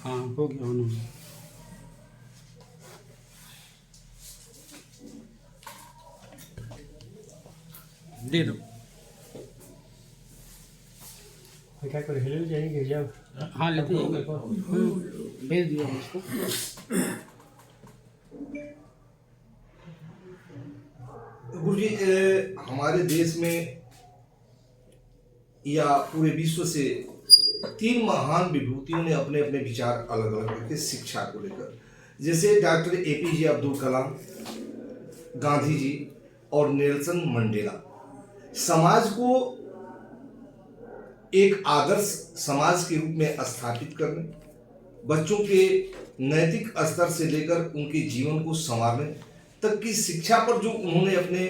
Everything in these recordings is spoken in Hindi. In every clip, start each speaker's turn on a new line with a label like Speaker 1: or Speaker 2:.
Speaker 1: हाँ हो गया उन्होंने। दे दो।
Speaker 2: क्या कर हिल जाएंगे जब?
Speaker 1: हाँ लेते हैं। भेज दिया उसको।
Speaker 3: गुरुजी, हमारे देश में या पूरे विश्व से 3 महान विभूतियों ने अपने अपने विचार अलग अलग रखे शिक्षा को लेकर। जैसे डॉक्टर एपीजे अब्दुल कलाम, गांधी जी और नेल्सन मंडेला। समाज को एक आदर्श समाज के रूप में स्थापित करने, बच्चों के नैतिक स्तर से लेकर उनके जीवन को संवारने तक की शिक्षा पर जो उन्होंने अपने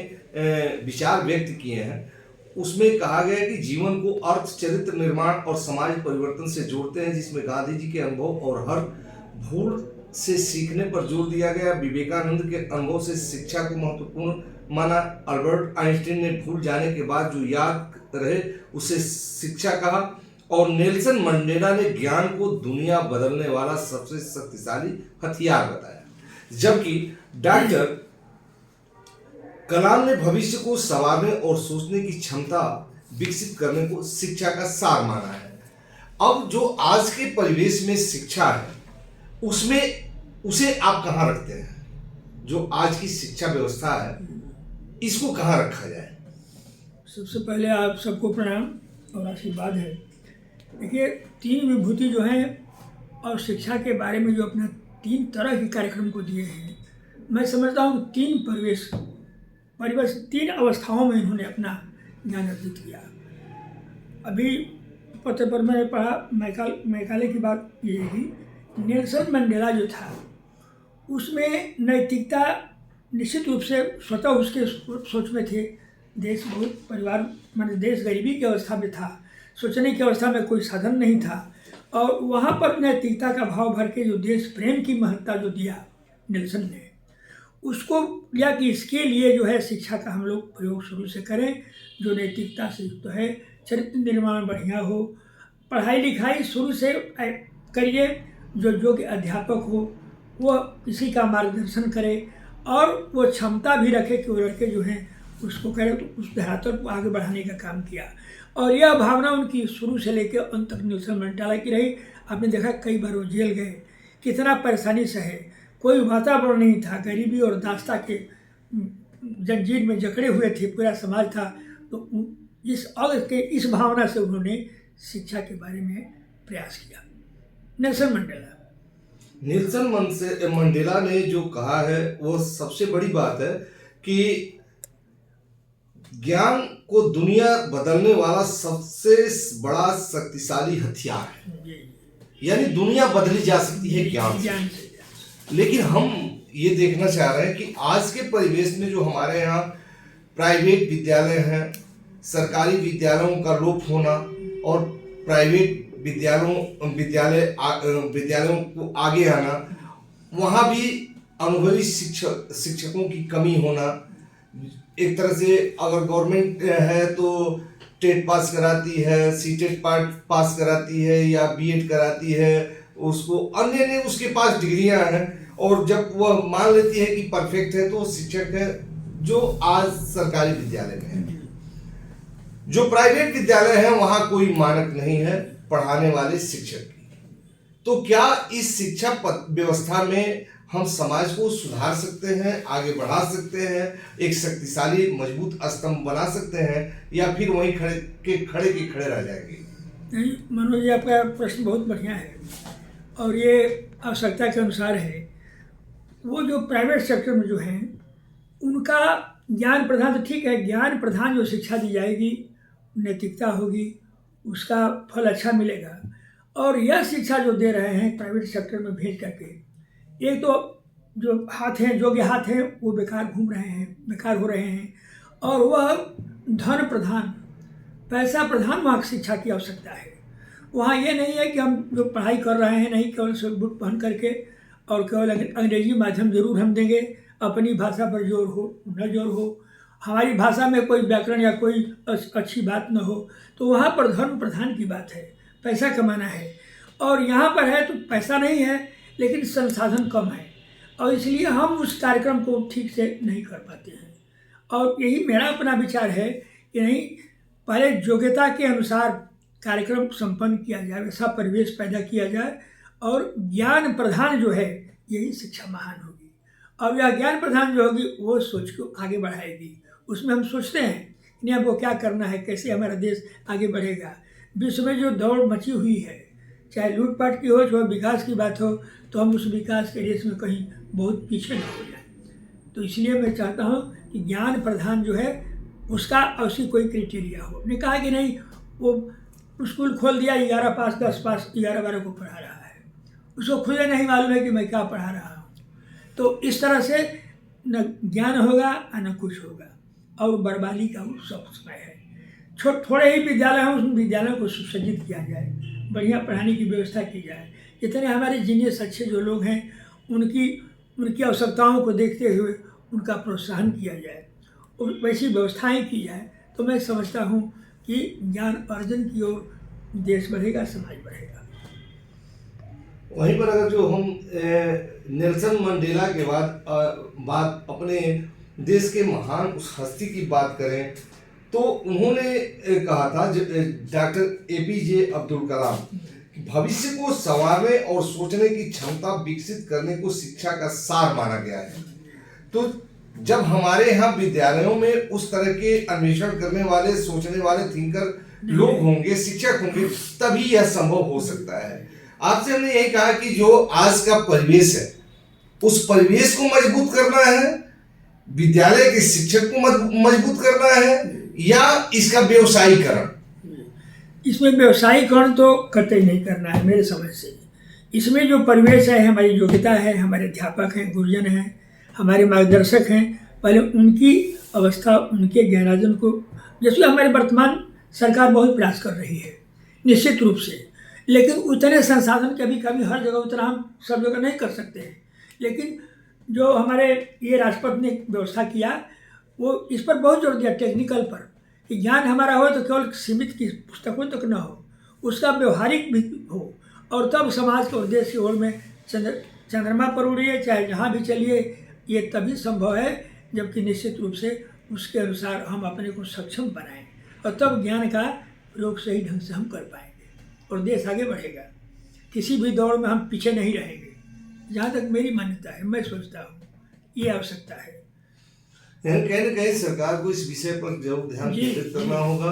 Speaker 3: विचार व्यक्त किए हैं, उसमें कहा गया कि जीवन को अर्थ, चरित्र निर्माण और समाज परिवर्तन से जोड़ते हैं, जिसमें गांधी जी के अनुभव और हर भूल से सीखने पर जोर दिया गया। विवेकानंद के अनुभव से शिक्षा को महत्वपूर्ण माना। अल्बर्ट आइंस्टीन ने भूल जाने के बाद जो याद रहे उसे शिक्षा कहा। और नेल्सन मंडेला ने ज्ञान को दुनिया बदलने वाला सबसे शक्तिशाली हथियार बताया। जबकि डॉक्टर कलाम ने भविष्य को संवारने और सोचने की क्षमता विकसित करने को शिक्षा का सार माना है। अब जो आज के परिवेश में शिक्षा है, उसमें उसे आप कहाँ रखते हैं? जो आज की शिक्षा व्यवस्था है, इसको कहाँ रखा जाए?
Speaker 4: सबसे पहले आप सबको प्रणाम और आशीर्वाद है। देखिए, 3 विभूति जो हैं और शिक्षा के बारे में जो अपना 3 तरह के कार्यक्रम को दिए हैं, मैं समझता हूँ 3 परिवेश 3 अवस्थाओं में इन्होंने अपना ज्ञान अर्जित किया। अभी पत्र पर मैंने पढ़ा, मैकाले की बात ये है कि नेल्सन मंडेला जो था, उसमें नैतिकता निश्चित रूप से स्वतः उसके सोच में थे। देश बहुत परिवार माने देश गरीबी की अवस्था में था, सोचने की अवस्था में कोई साधन नहीं था, और वहाँ पर नैतिकता का भाव भर के जो देश प्रेम की महत्ता जो दिया नेल्सन ने, उसको लिया कि इसके लिए जो है शिक्षा का हम लोग प्रयोग शुरू से करें, जो नैतिकता से युक्त है, चरित्र निर्माण बढ़िया हो, पढ़ाई लिखाई शुरू से करिए, जो योग्य अध्यापक हो वो किसी का मार्गदर्शन करे, और वो क्षमता भी रखे कि वो लड़के जो हैं उसको करें, तो उस धरातल को आगे बढ़ाने का काम किया। और यह भावना उनकी शुरू से लेकर अंत तक नेल्सन मंडेला की रही। आपने देखा कई बार वो जेल गए, कितना परेशानी सहे, कोई वातावरण नहीं था, गरीबी और दास्ता के जंजीर में जकड़े हुए थे, पूरा समाज था। तो इस भावना से उन्होंने शिक्षा के बारे में प्रयास किया। नेल्सन
Speaker 3: मंडेला ने जो कहा है वो सबसे बड़ी बात है कि ज्ञान को दुनिया बदलने वाला सबसे बड़ा शक्तिशाली हथियार है। यानी दुनिया बदली जा सकती है ज्ञान से। लेकिन हम ये देखना चाह रहे हैं कि आज के परिवेश में जो हमारे यहाँ प्राइवेट विद्यालय हैं, सरकारी विद्यालयों का लोप होना और प्राइवेट विद्यालयों को आगे आना, वहाँ भी अनुभवी शिक्षकों की कमी होना। एक तरह से अगर गवर्नमेंट है तो टेट पास कराती है, सीटेट पास कराती है या बीएड कराती है, उसको अन्य ने उसके पास डिग्रियां हैं, और जब वह मान लेती है कि परफेक्ट है तो वो शिक्षक है जो आज सरकारी विद्यालय में है। जो प्राइवेट विद्यालय है वहाँ कोई मानक नहीं है पढ़ाने वाले शिक्षक की। तो क्या इस शिक्षा व्यवस्था में हम समाज को सुधार सकते हैं, आगे बढ़ा सकते हैं, एक शक्तिशाली मजबूत स्तंभ बना सकते हैं, या फिर वहीं खड़े रह जाएंगे?
Speaker 4: नहीं मनोज जी, आपका प्रश्न बहुत बढ़िया है और ये आवश्यकता के अनुसार है। वो जो प्राइवेट सेक्टर में जो हैं उनका ज्ञान प्रधान, तो ठीक है, ज्ञान प्रधान जो शिक्षा दी जाएगी, नैतिकता होगी, उसका फल अच्छा मिलेगा। और यह शिक्षा जो दे रहे हैं प्राइवेट सेक्टर में भेज करके, एक तो जो हाथ हैं, योग्य हाथ हैं, वो बेकार घूम रहे हैं, बेकार हो रहे हैं, और वह धन प्रधान, पैसा प्रधान वहाँ शिक्षा की आवश्यकता है। वहाँ ये नहीं है कि हम जो पढ़ाई कर रहे हैं नहीं केवल स्वेट बूट पहन करके और केवल अंग्रेजी माध्यम जरूर हम देंगे, अपनी भाषा पर जोर हो न जोर हो, हमारी भाषा में कोई व्याकरण या कोई अच्छी बात न हो, तो वहाँ पर धर्म प्रधान की बात है, पैसा कमाना है। और यहाँ पर है तो पैसा नहीं है लेकिन संसाधन कम है, और इसलिए हम उस कार्यक्रम को ठीक से नहीं कर पाते हैं। और यही मेरा अपना विचार है कि नहीं, पहले योग्यता के अनुसार कार्यक्रम संपन्न किया जाए, वैसा परिवेश पैदा किया जाए, और ज्ञान प्रधान जो है यही शिक्षा महान होगी। और यह ज्ञान प्रधान जो होगी वो सोच को आगे बढ़ाएगी। उसमें हम सोचते हैं कि हमको क्या करना है, कैसे हमारा देश आगे बढ़ेगा। विश्व में जो दौड़ मची हुई है, चाहे लूटपाट की हो, चाहे विकास की बात हो, तो हम उस विकास के रेस में कहीं बहुत पीछे न हो जाए। तो इसलिए मैं चाहता हूँ कि ज्ञान प्रधान जो है उसका ऐसी कोई क्राइटेरिया हो। ने कहा कि नहीं वो स्कूल खोल दिया, 11 पास 10 पास 11-12 को पढ़ा रहा है, उसको खुद नहीं मालूम है कि मैं क्या पढ़ा रहा हूँ। तो इस तरह से न ज्ञान होगा न कुछ होगा, और बर्बादी का वो सब समय है। थोड़े ही विद्यालय हैं, उन विद्यालयों को सुसज्जित किया जाए, बढ़िया पढ़ाने की व्यवस्था की जाए। जितने हमारे जीनियस अच्छे जो लोग हैं उनकी आवश्यकताओं को देखते हुए उनका प्रोत्साहन किया जाए और वैसी व्यवस्थाएं की जाए, तो मैं समझता हूँ कि ज्ञान अर्जन की ओर देश बढ़ेगा, समाज बढ़ेगा।
Speaker 3: वहीं पर अगर जो हम नेल्सन मंडेला के बाद अपने देश के महान उस हस्ती की बात करें तो उन्होंने कहा था, डॉक्टर APJ अब्दुल कलाम, भविष्य को संवारने और सोचने की क्षमता विकसित करने को शिक्षा का सार माना गया है। तो जब हमारे यहाँ विद्यालयों में उस तरह के अन्वेषण करने वाले, सोचने वाले थिंकर लोग होंगे, शिक्षक होंगे, तभी यह संभव हो सकता है। आपसे हमने यही कहा कि जो आज का परिवेश है उस परिवेश को मजबूत करना है, विद्यालय के शिक्षक को मजबूत करना है, या इसका व्यवसायीकरण?
Speaker 4: इसमें व्यवसायीकरण तो कतई नहीं करना है मेरे समझ से। इसमें जो परिवेश है, हमारी योग्यता है, हमारे अध्यापक हैं, गुरुजन हैं, हमारे मार्गदर्शक हैं, पहले उनकी अवस्था, उनके ज्ञानार्जन को, जैसे हमारी वर्तमान सरकार बहुत प्रयास कर रही है निश्चित रूप से, लेकिन उतने संसाधन की अभी कमी, हर जगह उतना हम सब जगह नहीं कर सकते हैं। लेकिन जो हमारे ये राष्ट्रपति ने व्यवस्था किया वो इस पर बहुत जोर दिया, टेक्निकल पर, कि ज्ञान हमारा हो तो केवल सीमित की पुस्तकों तक न हो, उसका व्यवहारिक भी हो, और तब समाज के उद्देश्य की ओर में चंद्रमा पर उड़िए, चाहे जहाँ भी चलिए, ये तभी संभव है जबकि निश्चित रूप से उसके अनुसार हम अपने को सक्षम बनाएं, और तब ज्ञान का प्रयोग सही ढंग से हम कर पाएंगे और देश आगे बढ़ेगा। किसी भी दौड़ में हम पीछे नहीं रहेंगे, जहाँ तक मेरी मान्यता है, मैं सोचता हूँ ये आवश्यकता है।
Speaker 3: कहीं न कहीं सरकार को इस विषय पर जरूर ध्यान केंद्रित करना होगा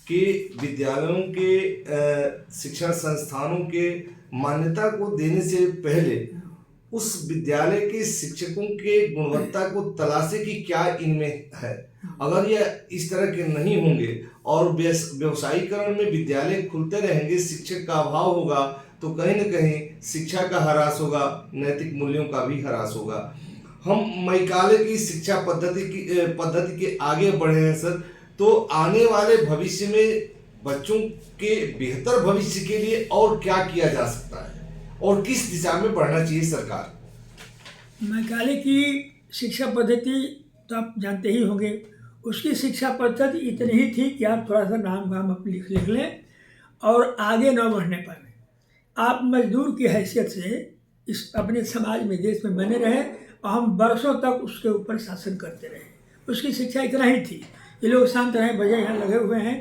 Speaker 3: कि विद्यालयों के शिक्षण संस्थानों के मान्यता को देने से पहले उस विद्यालय के शिक्षकों के गुणवत्ता को तलाशे कि क्या इनमें है। अगर यह इस तरह के नहीं होंगे और व्यवसायीकरण में विद्यालय खुलते रहेंगे, शिक्षक का अभाव होगा, तो कहीं न कहीं शिक्षा का ह्रास होगा, नैतिक मूल्यों का भी ह्रास होगा। हम मैकाले की शिक्षा पद्धति के आगे बढ़े हैं सर, तो आने वाले भविष्य में बच्चों के बेहतर भविष्य के लिए और क्या किया जा सकता है और किस दिशा में बढ़ना चाहिए सरकार?
Speaker 4: मैकाले की शिक्षा पद्धति तो आप जानते ही होंगे। उसकी शिक्षा पद्धति इतनी ही थी कि आप थोड़ा सा नाम वाम आप लिख लें और आगे न बढ़ने पाए। आप मजदूर की हैसियत से इस अपने समाज में, देश में बने रहे और हम बरसों तक उसके ऊपर शासन करते रहे। उसकी शिक्षा इतना ही थी, ये लोग शांत रहें, बजाय यहाँ लगे हुए हैं।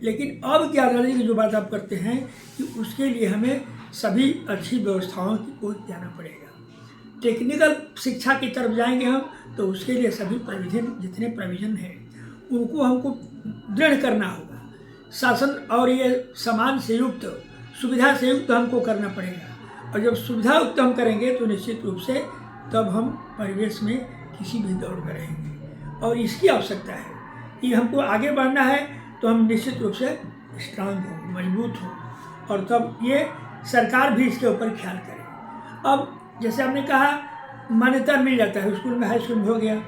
Speaker 4: लेकिन अब क्या करने की जो बात आप करते हैं कि उसके लिए हमें सभी अच्छी व्यवस्थाओं की ओर जाना पड़ेगा। टेक्निकल शिक्षा की तरफ जाएंगे हम, तो उसके लिए सभी प्रोविजन, जितने प्रोविजन हैं उनको हमको दृढ़ करना होगा। शासन और ये समान से युक्त, सुविधा से युक्त हमको करना पड़ेगा, और जब सुविधा युक्त हम करेंगे तो निश्चित रूप से तब हम परिवेश में किसी भी दौड़ में रहेंगे। और इसकी आवश्यकता है कि हमको आगे बढ़ना है तो हम निश्चित रूप से स्ट्रांग हों, मजबूत हों, और तब ये सरकार भी इसके ऊपर ख्याल करे। अब जैसे आपने कहा मान्यता मिल जाता है, स्कूल में, हाई स्कूल में हो गया।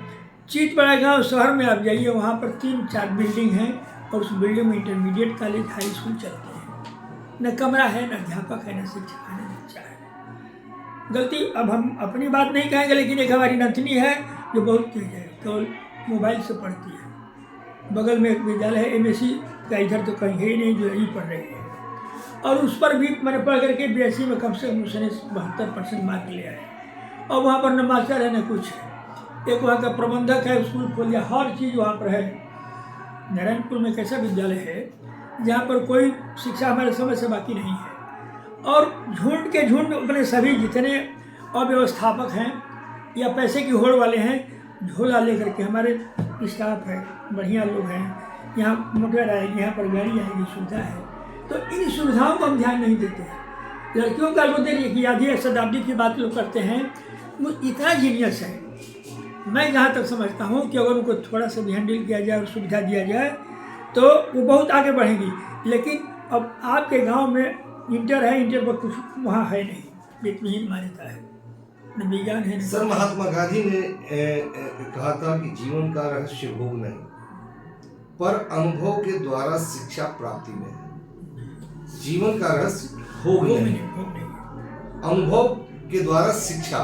Speaker 4: चीतपड़ा गाँव शहर में आप जाइए, वहाँ पर 3-4 बिल्डिंग हैं और उस बिल्डिंग में इंटरमीडिएट कॉलेज, हाई स्कूल चलते हैं। न कमरा है, न अध्यापक है, न शिक्षक है, न बच्चा है। गलती अब हम अपनी बात नहीं कहेंगे, लेकिन एक हमारी नथनी है जो बहुत तेज है, केवल मोबाइल से पढ़ती है। बगल में एक विद्यालय है MSc का, इधर तो कहीं है ही नहीं जो यही पढ़ रही है। और उस पर भी मैंने पढ़ करके BSc में कम से कम उसने 72% मार्क ले आए। और वहाँ पर न मास्टर है न कुछ है। एक वहाँ का प्रबंधक है, स्कूल खोल दिया, हर चीज़ वहाँ पर है। नारायणपुर में एक ऐसा विद्यालय है जहाँ पर कोई शिक्षा हमारे समय से बाकी नहीं है। और झुंड के झुंड अपने सभी जितने अव्यवस्थापक हैं या पैसे की होड़ वाले हैं, झोला लेकर के हमारे स्टाफ है, बढ़िया लोग हैं, यहाँ मोटर आएगी, यहाँ पर गाड़ी आएगी, सुविधा है। तो इन सुविधाओं को हम ध्यान नहीं देते हैं। लड़कियों का वो देखिए कि आधी शताब्दी की बात लोग करते हैं, वो इतना जीनियस है। मैं जहाँ तक समझता हूँ कि अगर उनको थोड़ा सा भी हैंडल किया जाए और सुविधा दिया जाए तो वो बहुत आगे बढ़ेंगी। लेकिन अब आपके गांव में इंटर है, इंटर पर कुछ वहाँ है नहीं, वित्तहीन मान्यता है, न विज्ञान है।
Speaker 3: सर, महात्मा गांधी ने कहा था कि जीवन का रहस्य भोग नहीं पर अनुभव के द्वारा शिक्षा प्राप्ति में है। जीवन का रहस्य भोग नहीं, अनुभव के द्वारा शिक्षा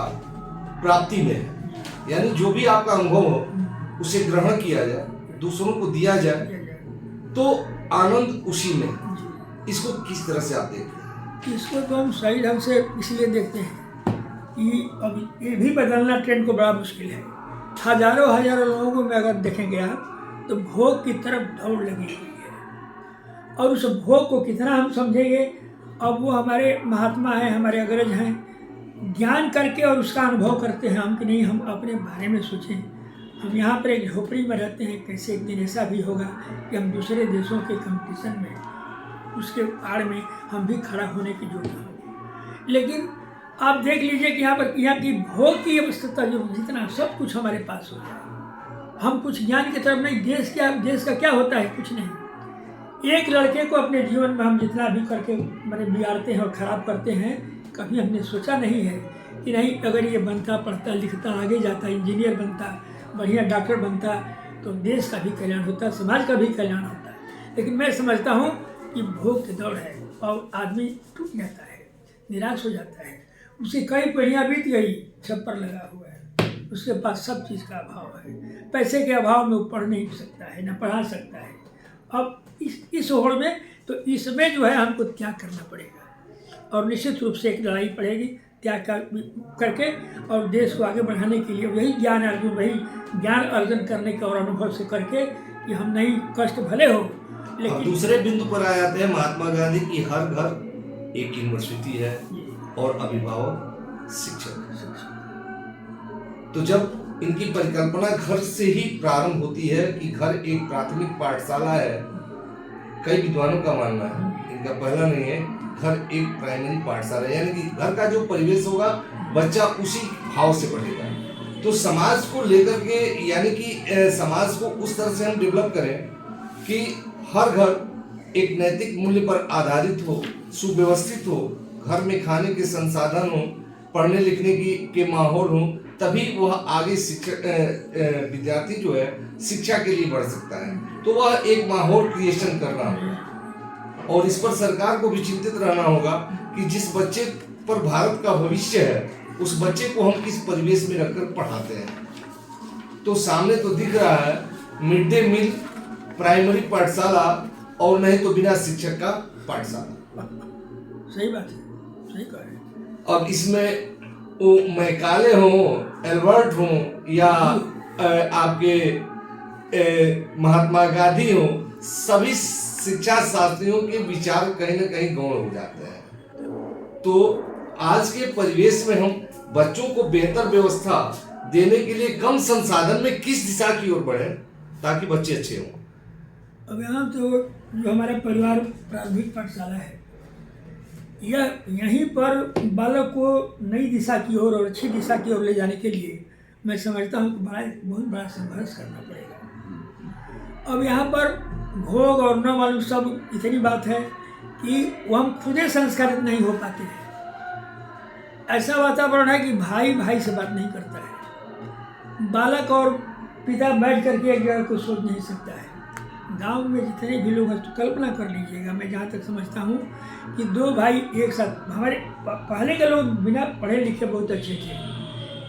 Speaker 3: प्राप्ति में है। यानी जो भी आपका अनुभव हो उसे ग्रहण किया जाए, दूसरों को दिया जाए तो आनंद उसी में। इसको किस तरह से आप देखते हैं?
Speaker 4: इसको तो हम सही ढंग से इसलिए देखते हैं कि अब ये भी बदलना ट्रेंड को बड़ा मुश्किल है। हजारों लोगों को में अगर देखेंगे आप तो भोग की तरफ दौड़ लगी हुई है। और उस भोग को कितना हम समझेंगे, अब वो हमारे महात्मा हैं, हमारे अग्रज हैं, ज्ञान करके और उसका अनुभव करते हैं हम कि नहीं हम अपने बारे में सोचें। हम यहाँ पर एक झोपड़ी में रहते हैं, कैसे एक दिन ऐसा भी होगा कि हम दूसरे देशों के कंपटीशन में उसके आड़ में हम भी खड़ा होने की जरूरत होगी। लेकिन आप देख लीजिए कि यहाँ की भोग की अवस्था जो जितना सब कुछ हमारे पास हो जाए, हम कुछ ज्ञान की तरफ नहीं। देश का क्या होता है, कुछ नहीं। एक लड़के को अपने जीवन में हम जितना भी करके मैंने बिगाड़ते हैं और ख़राब करते हैं, कभी हमने सोचा नहीं है कि नहीं अगर ये बनता, पढ़ता, लिखता, आगे जाता, इंजीनियर बनता, बढ़िया डॉक्टर बनता तो देश का भी कल्याण होता, समाज का भी कल्याण होता। लेकिन मैं समझता हूँ कि भोग की दौड़ है और आदमी टूट जाता है, निराश हो जाता है। उसकी कई पीढ़ियाँ बीत गई, छप्पर लगा हुआ है, उसके पास सब चीज़ का अभाव है, पैसे के अभाव में वो पढ़ नहीं सकता है, न पढ़ा सकता है। अब इस होड़ में तो इसमें जो है हमको त्याग करना पड़ेगा और निश्चित रूप से एक लड़ाई पड़ेगी त्याग करके और देश को आगे बढ़ाने के लिए वही ज्ञान अर्जन करने का और अनुभव से करके कि हम नहीं, कष्ट भले हो लेकिन
Speaker 3: दूसरे बिंदु पर आ जाते हैं महात्मा गांधी की हर घर एक यूनिवर्सिटी है और अभिभावक शिक्षक। तो जब इनकी परिकल्पना घर से ही प्रारंभ होती है कि घर एक प्राथमिक पाठशाला है, कई विद्वानों का मानना है, इनका पहला नहीं है, घर एक प्राइमरी पाठशाला है, यानी कि घर का जो परिवेश होगा बच्चा उसी भाव से पढ़ेगा। तो समाज को लेकर के यानी कि समाज को उस तरह से हम डेवलप करें कि हर घर एक नैतिक मूल्य पर आधारित हो, सुव्यवस्थित हो, घर में खाने के संसाधन हो, पढ़ने लिखने के माहौल हो, तभी वह आगे शिक्षक विद्यार्थी जो है शिक्षा के लिए बढ़ सकता है। तो वह एक माहौल क्रिएशन करना होगा और इस पर सरकार को भी चिंतित रहना होगा कि जिस बच्चे पर भारत का भविष्य है उस बच्चे को हम किस परिवेश में रखकर पढ़ाते हैं। तो सामने तो दिख रहा है मिड डे मील, प्राइमरी पाठशाला और नहीं तो बिना शिक्षक का पाठशाला।
Speaker 4: सही बात है, सही कह रहे हैं।
Speaker 3: अब इसमें वो मैकाले हों, एल्बर्ट हों या आपके महात्मा गांधी हों, सभी शिक्षा शास्त्रियों के विचार कहीं ना कहीं गौण हो जाते हैं। तो आज के परिवेश में हम बच्चों को बेहतर व्यवस्था देने के लिए कम संसाधन में किस दिशा की ओर बढ़े ताकि बच्चे अच्छे हों?
Speaker 4: अब यहाँ तो जो हमारा परिवार प्राथमिक पाठशाला है, यहीं पर बालक को नई दिशा की ओर और अच्छी दिशा की ओर ले जाने के लिए मैं समझता हूँ कि बहुत बड़ा संघर्ष करना पड़ेगा। अब यहाँ पर भोग और न मालूम सब इतनी बात है कि वो हम खुदे संस्कारित नहीं हो पाते हैं। ऐसा वातावरण है कि भाई भाई से बात नहीं करता है, बालक और पिता बैठ करके एक जगह को सोच नहीं सकता है। गांव में जितने भी लोग हैं तो कल्पना कर लीजिएगा, मैं जहाँ तक समझता हूँ कि दो भाई एक साथ, हमारे पहले के लोग बिना पढ़े लिखे बहुत अच्छे थे,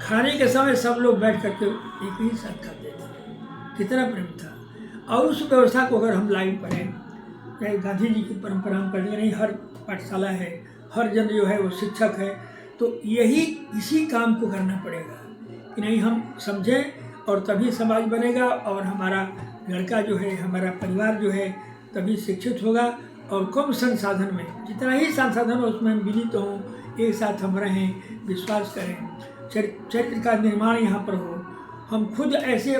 Speaker 4: खाने के समय सब लोग बैठ करके एक ही साथ खाते थे, कितना प्रेम था। और उस व्यवस्था को अगर हम लागू करें, चाहे गांधी जी की परंपरा हम पढ़ेंगे नहीं, हर पाठशाला है, हर जन जो है वो शिक्षक है। तो यही इसी काम को करना पड़ेगा कि नहीं हम समझें और तभी समाज बनेगा और हमारा लड़का जो है, हमारा परिवार जो है तभी शिक्षित होगा। और कम संसाधन में, जितना ही संसाधन हो उसमें हम विनीत हों, एक साथ हम रहें, विश्वास करें, चरित्र का निर्माण यहाँ पर हो, हम खुद ऐसे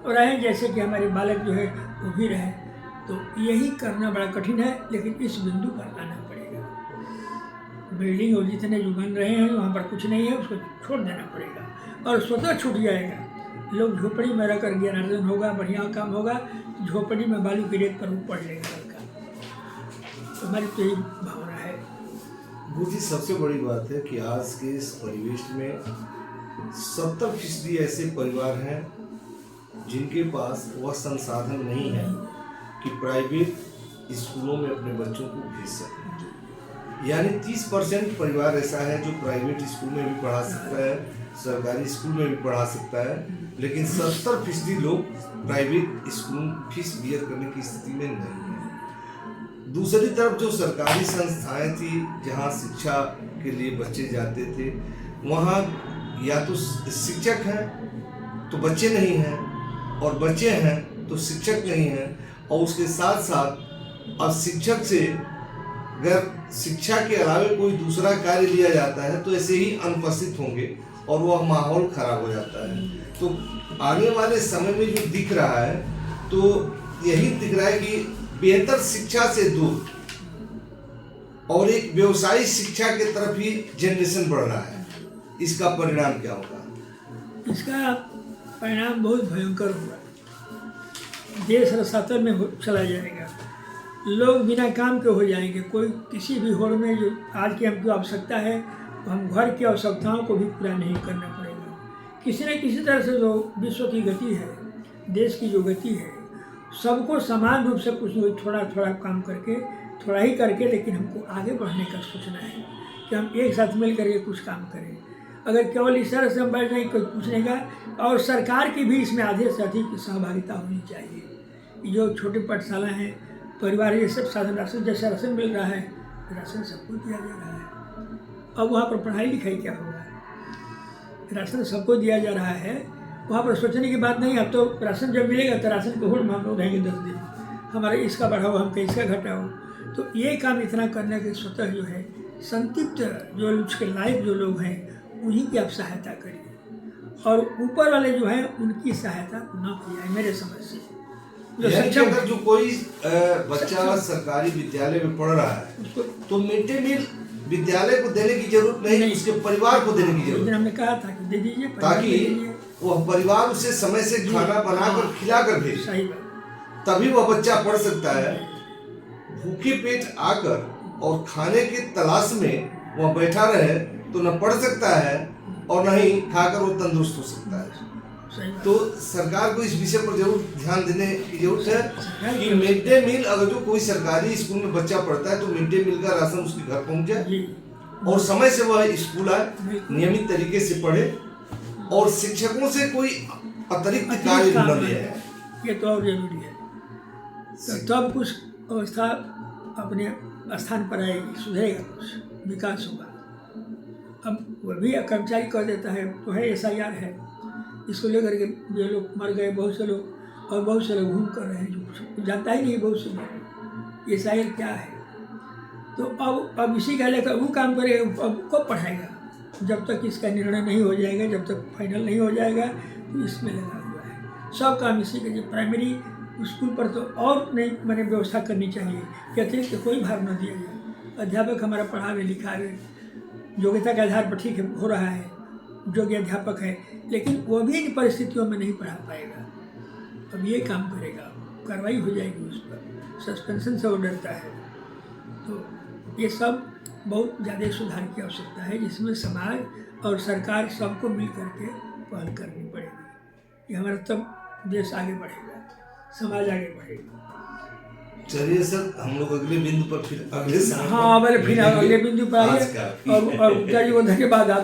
Speaker 4: रहें जैसे कि हमारे बालक जो है वो भी रहे। तो यही करना बड़ा कठिन है, लेकिन इस बिंदु पर आना पड़ेगा। बिल्डिंग और जितने जो बन रहे हैं वहाँ पर कुछ नहीं है, उसको छोड़ देना पड़ेगा और स्वतः छूट जाएगा। लोग झोपड़ी में रहकर ज्ञानार्जन होगा, बढ़िया काम होगा, झोपड़ी में बालू की रेत पर वो पढ़ लेगा लड़का। तो हमारी तो यही भावना है।
Speaker 3: गुरुजी, सबसे बड़ी बात है कि आज के इस परिवेश में 70% ऐसे परिवार हैं जिनके पास वह संसाधन नहीं है कि प्राइवेट स्कूलों में अपने बच्चों को भेज सकें। यानी 30% परिवार ऐसा है जो प्राइवेट स्कूल में भी पढ़ा सकता है, सरकारी स्कूल में भी पढ़ा सकता है, लेकिन 70% लोग प्राइवेट स्कूल में फीस बियर करने की स्थिति में नहीं है। दूसरी तरफ जो सरकारी संस्थाएं थी जहां शिक्षा के लिए बच्चे जाते थे, वहां या तो शिक्षक हैं तो बच्चे नहीं हैं, और बच्चे हैं तो शिक्षक नहीं हैं, और उसके साथ साथ अब शिक्षक से अगर शिक्षा के अलावा कोई दूसरा कार्य लिया जाता है तो ऐसे ही अनुपस्थित होंगे और वह माहौल खराब हो जाता है। तो आने वाले समय में जो दिख रहा है तो यही दिख रहा है कि बेहतर शिक्षा से दूर और एक व्यवसायिक शिक्षा की तरफ ही जनरेशन बढ़ रहा है। इसका परिणाम क्या होगा?
Speaker 4: इसका परिणाम बहुत भयंकर होगा। देश रसातल में चला जाएगा, लोग बिना काम के हो जाएंगे। कोई किसी भी होड़ में जो आज की हमको आवश्यकता है तो हम घर की आवश्यकताओं को भी पूरा नहीं करना पड़ेगा। किसी न किसी तरह से जो विश्व की गति है, देश की जो गति है, सबको समान रूप से कुछ थोड़ा थोड़ा काम करके, थोड़ा ही करके, लेकिन हमको आगे बढ़ने का सोचना है कि हम एक साथ मिल करके कुछ काम करें। अगर केवल इस तरह से हम बैठ जाएंगे कोई पूछनेगा, और सरकार की भी इसमें आधे से अधिक सहभागिता होनी चाहिए। जो छोटे पाठशाला हैं, परिवार, ये सब साधन राशन, जैसे राशन मिल रहा है राशन सबको दिया जा रहा है। अब वहाँ पर पढ़ाई लिखाई क्या होगा? राशन सबको दिया जा रहा है, वहाँ पर सोचने की बात नहीं। अब तो राशन जब मिलेगा तो राशन के होड़ में हम लोग रहेंगे 10 दिन, हमारे इसका बढ़ाओ, हमको इसका घटाओ। तो ये काम इतना करने के स्वतः जो है संतृप्त जो उसके लायक जो लोग हैं उन्हीं की आप सहायता करिए, और ऊपर वाले जो हैं उनकी सहायता न की जाए मेरे समझ से।
Speaker 3: अगर जो कोई बच्चा सरकारी विद्यालय में पढ़ रहा है तो मिड डे मील विद्यालय को देने की जरूरत नहीं, उसके परिवार को देने की जरूरत है।
Speaker 4: हमने कहा था कि दे दीजिए,
Speaker 3: ताकि वह परिवार उसे समय से खाना बनाकर खिलाकर भेजे,
Speaker 4: सही बात,
Speaker 3: तभी वह बच्चा पढ़ सकता है। भूखे पेट आकर और खाने की तलाश में वह बैठा रहे तो न पढ़ सकता है और न ही खाकर वो तंदुरुस्त हो सकता है। तो सरकार को इस विषय पर जरूर ध्यान देने की जरूरत है कि मिड डे मील, अगर जो कोई सरकारी स्कूल में बच्चा पढ़ता है तो मिड डे मील का राशन उसके घर पहुंच जाए और समय से वह स्कूल आए, नियमित तरीके से पढ़े, और शिक्षकों से कोई अतिरिक्त कार्य न लिया है।
Speaker 4: ये तो और जरूरी है। तो तब कुछ अवस्था अपने स्थान पर आएगी, सुधरेगा, कुछ विकास होगा। अब वह भी कर्मचारी कह देता है तो है SIR है, इसको लेकर के जो लोग मर गए बहुत से लोग, और बहुत से लोग घूम कर रहे हैं जो जानता ही नहीं बहुत से लोग SIR क्या है। तो अब इसी का लेकर वो काम करेगा, अब कब पढ़ाएगा? जब तक इसका निर्णय नहीं हो जाएगा, जब तक फाइनल नहीं हो जाएगा, तो इसमें लगा हुआ है सब काम इसी के। जो प्राइमरी स्कूल पर तो और नहीं मैंने व्यवस्था करनी चाहिए कि अतिरिक्त कोई भार न दिया जाए। अध्यापक हमारा पढ़ावे लिखावे योग्यता के आधार पर ठीक है हो रहा है, योग्य अध्यापक है, लेकिन वो भी इन परिस्थितियों में नहीं पढ़ा पाएगा। अब ये काम करेगा, कार्रवाई हो जाएगी उस पर, सस्पेंशन से वो डरता है। तो ये सब बहुत ज़्यादा सुधार की आवश्यकता है, जिसमें समाज और सरकार सबको मिल करके पहल करनी पड़ेगी। ये हमारा तब देश आगे बढ़ेगा, समाज आगे बढ़ेगा।
Speaker 3: चलिए सर, हम लोग अगले बिंदु पर फिर अगले
Speaker 4: हाँ, फिर अगले बिंदु पर आइए, और धन्यवाद।